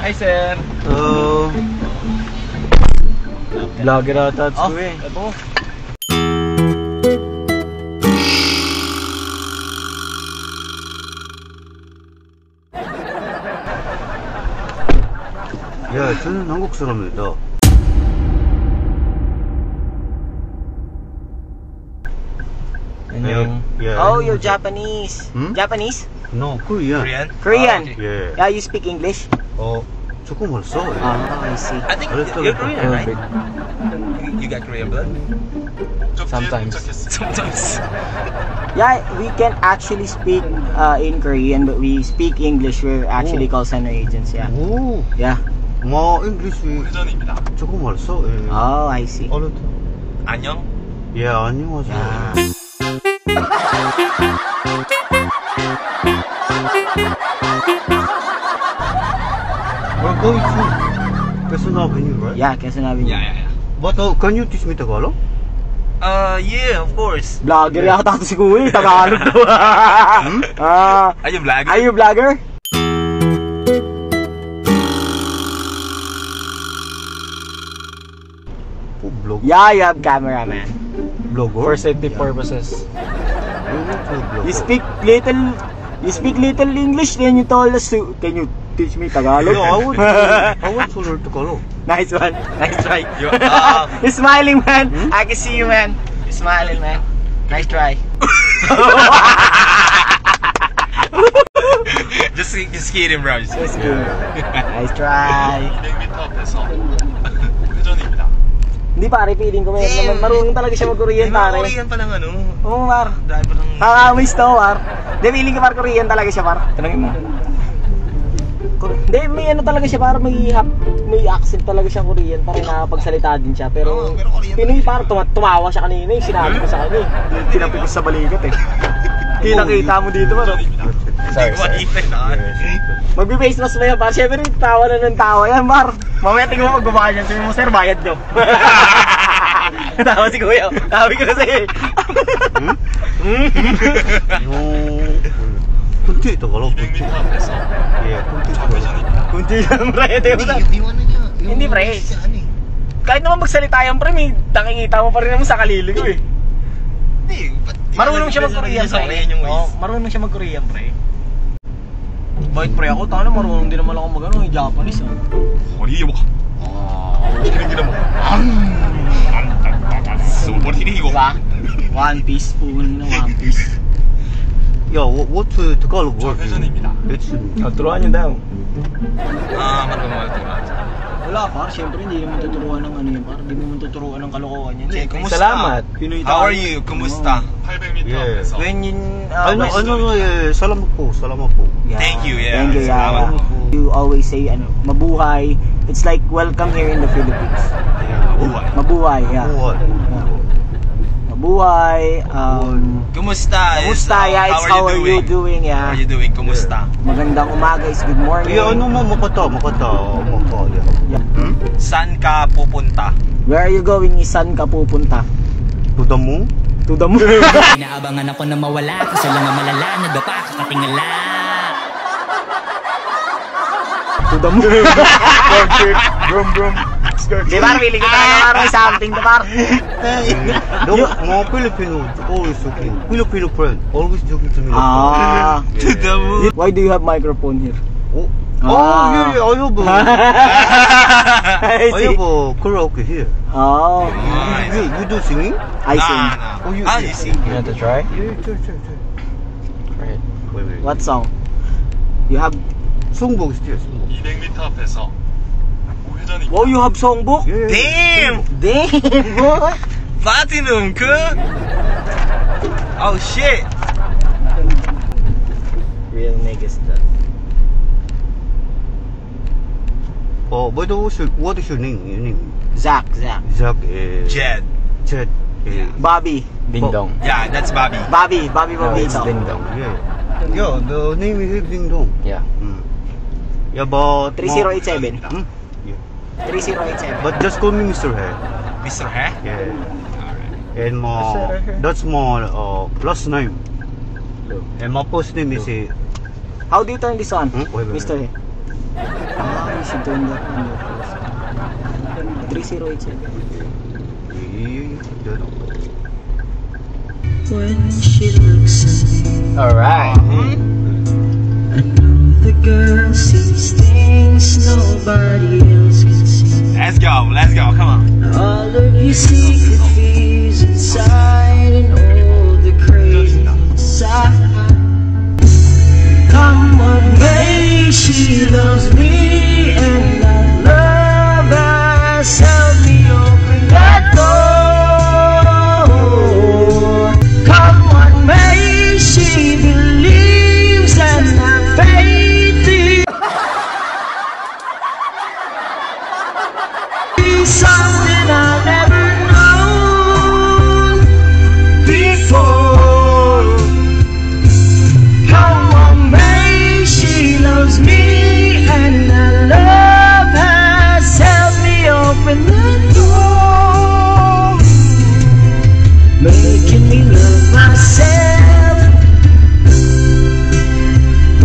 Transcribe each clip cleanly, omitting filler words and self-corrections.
Hi, sir. Vlogger ata at Oh, school eh. ito. 야, 저는 한국 사람입니다. Yeah. Oh, you're Japanese. Hmm? Japanese? No, Korean. Korean? Korean? Oh, okay. Yeah. Yeah, you speak English? 조금 벌써. I see. I think Let's go. you're Korean, right? Perfect. You got Korean blood? Sometimes. Sometimes. Yeah, we can actually speak in Korean, but we speak English. We're actually call center agents, yeah. 오, Yeah. 뭐 English 회전입니다. 조금 벌써. 예. Oh, I see. 어느 안녕? 예, 안녕하세요. Yeah. We're going to Quezon Avenue, right? Yeah, Quezon Avenue. Yeah. But can you teach me Tagalog? Yeah, of course. Vlogger yata to si Kuya, Tagalog to. Are you vlogging? Are you vlogger? Oh, blog. Yeah, you have camera, man. Blogger? For safety purposes. You speak little English, then you told us to, can you teach me Tagalog? Yeah, I want to learn Tagalog. Nice one. Nice try. You- You're smiling, man. I can see you, man. You're smiling, man. Nice try. just kidding, bro. Just That's good. Nice try. 200m 앞에서 회전입니다. Hindi pare, feeling ko Yeah. marunong talaga siya mag-Korean, pare. Korean pa lang ano. Oo, par. Driver ng... Nakakamiss to, par. Hindi, feeling ko par Korean talaga siya, par. Tanungin mo. Hindi, may ano talaga siya, par. May accent talaga siya Korean. Parang nakapagsalita din siya. Pero, Oo, pero Korean Pinoy, talaga par. Tumawa siya kanina eh. Sinabi ko sa kanya eh. Tinapik ko sa balikat eh. Kita mo dito, par. Sorry, sorry. Magbe-face mask mo yan, par. Siyempre, tawa na ng tawa yan, par. Mamaya tingnan mo magbabayad yan. Sabi mo, sir, bayad nyo. Tawa si Kuya. Sabi ko kasi eh. kunti Tagalog. 200m 앞에서 Yeah, kunti. 좌회전입니다. Kunti lang, pre. Hindi, pre. Kahit naman magsalita yan, pre, may nakikita mo pa rin naman sa kalili ko eh. Hindi, Marunong siya mag-Korean, sa pre. Korean yung Oo, ways. marunong siya mag-Korean, pre. Bakit, pre, ako? Tama na, marunong din naman ako mag-ano, yung Japanese, ah. 머리에 뭐 기름기름 뭐 머리 이거 Diba? One Piece, puno na One Piece. Yeah, what Tagalog word? 좌회전입니다. It's Turuan niyo daw. Wala, par. Siyempre, hindi naman tuturuan ng ano yan, par. Hindi naman tuturuan ng kalokohan yan. Hindi, Siyempre, kumusta? Salamat. Pinoy How tayo. are you? Kumusta? 800m Yeah. 앞에서 When you... 예, salamat po. Yeah. Thank you, yeah. Thank you, yeah. Salamat po. You always say, ano, mabuhay. It's like, welcome here in the Philippines. Mabuhay. Mabuhay, yeah. What? Mabuhay, Kumusta? Kamusta, yeah, it's how are you doing, How yeah. are you doing? Kumusta? Magandang umaga is good morning. Yeah, ano mo makata, yeah. Yeah. Saan ka pupunta? Where are you going? Saan ka pupunta? To the moon? To the moon. Inaabangan ako na mawala kasi lang ang malala, nadapa, kakatingala. To the moon. Brum brum. Di ba, feeling ko talaga parang something to par. No, mga Filipino always joking. Filipino friend always joking to me. Ah. To the moon. Why do you have microphone here? Oh, Ah. yeah, I have I see. a karaoke here. Oh, You do singing? I see. Oh, you You sing. You want to try? Yeah, sure. Right. Wait. What song? You have... 송복 is there, 송복. 200m 앞에서 회전입니다. Oh, you have songbook? Yeah. Damn! Damn, boy. Platinum, Oh shit! Real niggas stuff. Oh, by the way, what is your name? Zach. Zach, Jed. Chad, Bobby. Ding dong. Yeah, that's Bobby. Bobby No, it's Bobito. ding dong. Yeah, the name is Ding Dong. Yeah. Yeah, but 3087. Yeah. 3087. But just call me Mr. He. Mr. He? Yeah. Alright. And that's my last name. And my first name is How do you turn this on? Wait. Mr. He? Ah, si Don Berto. 3087. When she looks at me, Alright. I know the girl sees things nobody else can see. Let's go, come on. All of your secret fears inside and all the crazy inside. Come what may, she loves me and that love has helped me open that door. Come what may, she believes and have faith in something I never known before. Come on, May, she loves me, and her love has helped me open the door, making me love myself.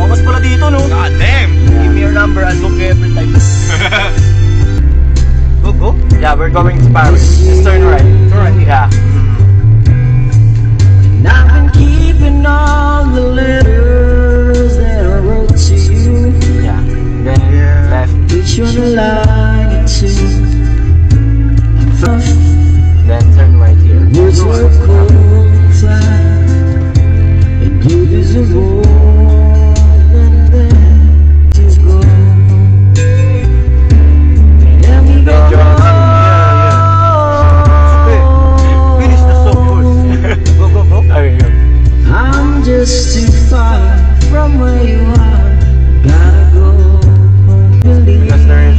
Oh, mas pala dito, no? God damn. Give me your number, I'll book you every time. Go? Yeah, we're going to Paris. Just turn right. Yeah. And I've been keeping all the letters that I wrote to you. Yeah. Then left. Each one a line or two. Then turn right here. Words were cold fire, and you deserve more than that to go. And we go. Finish the song first. Go. Okay, go. I'm just too far from where you are. Gotta go home, believe Because there's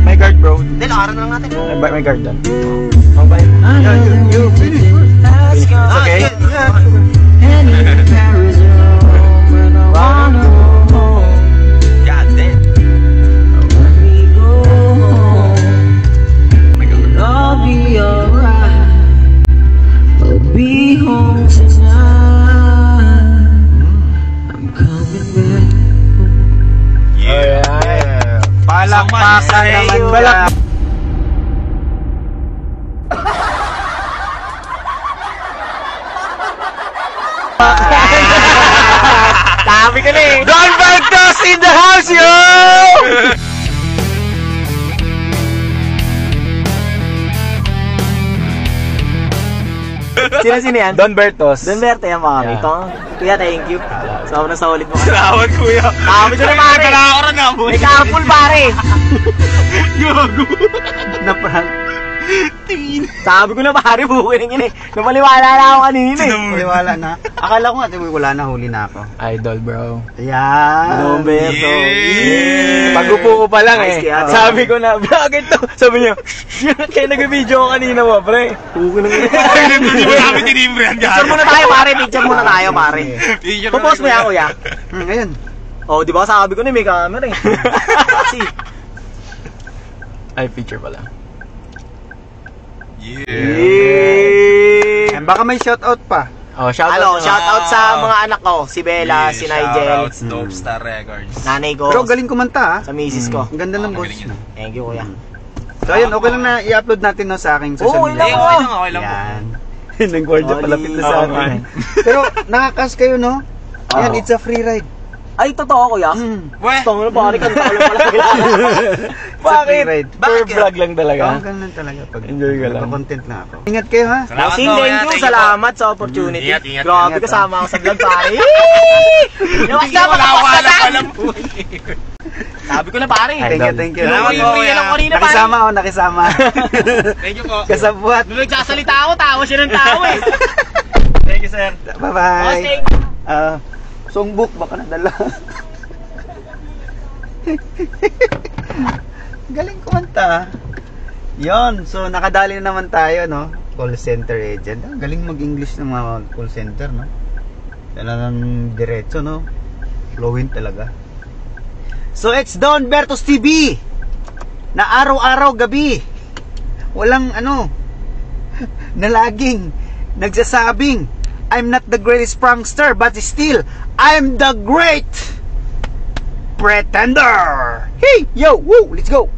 my guard bro. Hindi, lakaran na lang natin. My guard done. Okay. I know that You finish first. that's gone. Okay. And in Paris or home, and I wanna go home. God damn. When we go home, I'll be alright. I'll be home tonight. I'm coming back. Yeah. Palakpakan naman Balak- dyan. Sabi ka na eh. Don Bertos in the house, yo! Sino yan? Don Bertos. Don Berto yan mga Yeah. ito. Kuya, thank you. Sobrang solid mo. Salamat, kuya. Kami ko na pare. Nakakuran na mo. May couple pare. Gago. Na-prank. Sabi ko na pare, bukin yun eh. Napaliwala na ako kanina eh. Wala na. Akala ko nga, wala na, huli na ako. Idol, bro. Ayan. Don Berto. Yeah. Pag-upo ko pa lang Nice eh. kaya, Sabi ko na, bakit to? Sabi niya, kaya nag-video ko kanina mo, pre. Bukin na Hindi mo namin tinimbre yan, Picture muna tayo pare, picture muna tayo pare. Pupos mo yan kuya. Ayan. Oh, di ba sabi ko na may camera eh. Kasi, Ay, picture pala. Yeah. And baka may shoutout pa. Oh, shout ano, out. shout out sa mga anak ko, si Bella, si Nigel, Shoutouts, Dope Star Records. nanay ko, Pero galing kumanta, sa misis ko. Ang ganda ng Galing voice yun. mo. Thank you kuya. So ayun, okay lang na i-upload natin no, sa aking social Oo, media. ilang Okay lang po. Yan. Ng gwardiya palapit na sa Oo, akin. man. Pero nakakas kayo, no? Yan, Oo. it's a free ride. Ay, totoo kuya. Weh. Gusto mo na pare, kanta ko lang pala kilala. Free ride. Per vlog lang talaga. Oo, ganun talaga. Pag Enjoy ka lang. content na ako. Ingat kayo, ha? Salamat Bossing, po, thank kuya. you, Thank salamat sa opportunity. Ingat, ingat. Grabe, Ingat, kasama ako sa vlog pare. Lawas na, Wala makapas na tayo. alam po. Sabi ko na pare. Thank you, thank you. Salamat Yung po, free kuya. lang kanina pare. Nakisama ako, nakisama. Thank you po. Kasabuhat. Nung nagsasalita ako, tawa siya ng tawa eh. Thank you, sir. Bye-bye. Bossing. Songbook, baka nadala. Galing kumanta. Yon, so nakadali na naman tayo, no? Call center agent. Galing mag-English ng mga call center, no? Talagang diretso, no? Fluent talaga. So it's Don Bertos TV na araw-araw gabi. Walang na laging nagsasabing I'm not the greatest prankster but still I'm the great Pretender! Hey! Yo! Woo! Let's go!